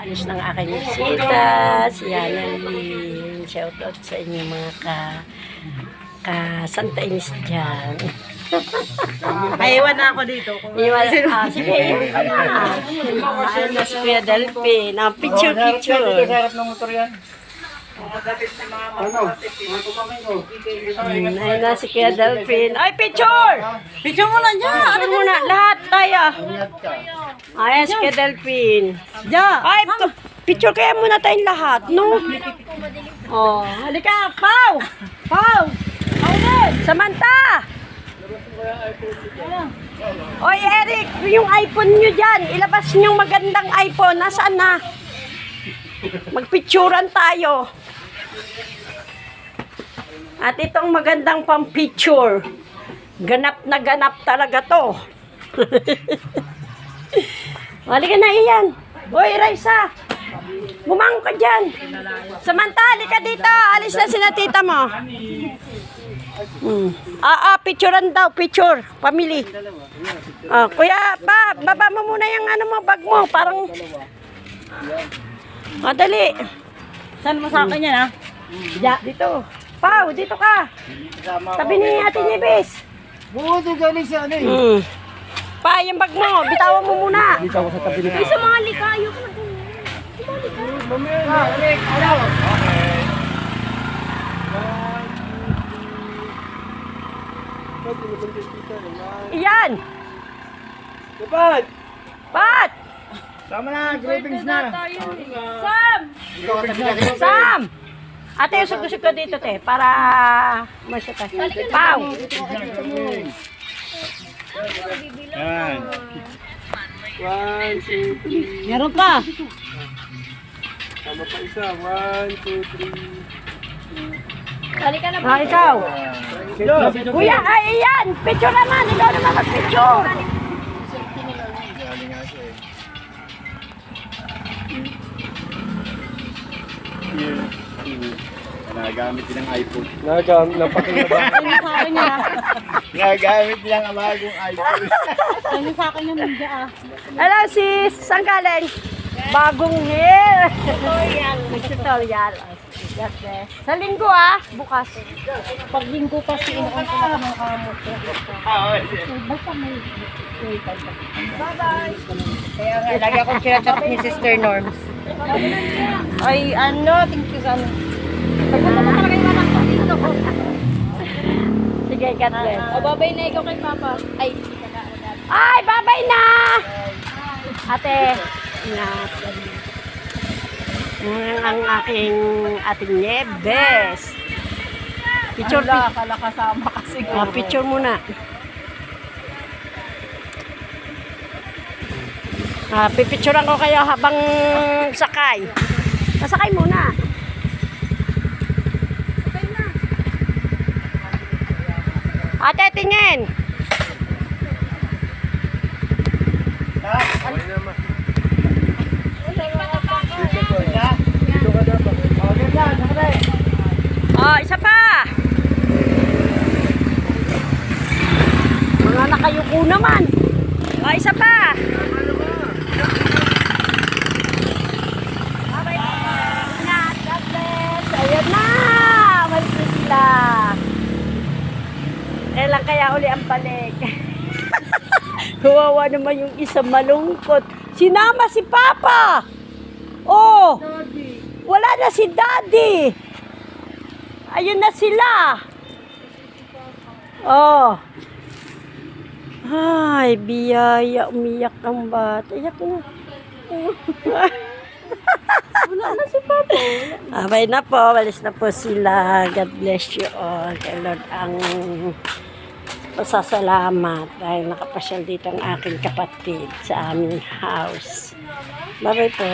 Alis ng aking bisita, si Annalyn. Shoutout sa inyo mga Santa Ines dyan. Ay, iwan na ako dito. Iwan, sige, iwan ka na. Ayun na si Kuya Delphin. Picture. Sa harap ng motor yan. Ayun na si Kuya Delphin. Ay, picture! Picture mo lang dyan. Ano muna? Lahat tayo. Ayan si Kuya Delphin. Ay, picture kaya muna tayong lahat, no? Oh, halika, Pau! Pau! Samantha! Oy, Eric, yung iPhone nyo dyan, ilabas nyo magandang iPhone. Nasaan na? Magpicturan tayo. At itong magandang pang-picture. Ganap na ganap talaga to. Halika na iyan. Oy, Raisa. Bumangon ka dyan. Samantha, halika dito. Alis na sina tita mo. Picturean daw, picture, family. Kuya, baba mo muna yung ano mo, bag mo, parang madali. Saan mo sa akin yan, ha? Dito. Pau, dito ka. Tabi ni Ate Nieves. Buti galing sa ano eh. Pa, yung bag mo, bitawan mo muna. Dito ako sa tabi nito. Ay, sa mga likayo ka na. Iyan. Dapat! Pat! Tama na, groupings na. Sam! Ate, usog-usog ka dito, te, para masya ka. Pau! Yan. 1, 2, 3. Meron pa. Tama pa isa. 1, 2, 3. Ikaw. Kuya, ay, iyan. Picture naman. Ikaw naman mag-picture. Nagamit din ang iPhone. Nagamit ng Nagamit din ang bagong iPhone. Ano sa akin yung media, ah. Hello, sis. Saan galing? Bagong hair. Tutorial. God bless. Sa linggo, bukas. Pag linggo kasi inuan ko na ng kamot. Basta may bye-bye. Kaya nga, lagi akong sinachat ni Sister Norms. Ay, thank you sa ano. Sige, God bless. Babay na ikaw kay Papa. Ay, babay na! Ate, ingat. Ang aking ating Nieves. Picture, Kala kasama kasi. picture muna. Pipicturean ko kayo habang sakay. Nasakay muna. Ate, tingin. Isa pa. Mga nakayuko naman. Isa pa. God bless. Ayan na. Malis na sila. Kailan kaya uli ang balik? Kawawa naman yung isa, malungkot. Sinama si Papa. Oh. Wala na si Daddy. Ayun na sila. Oh. Ay, biyaya. Umiyak ang bata. Iyak na. Wala na si Papa. Abay na po. Walis na po sila. God bless you all. Kay Lord ang pasasalamat dahil nakapasyal dito ang aking kapatid sa aming house. Bye-bye po.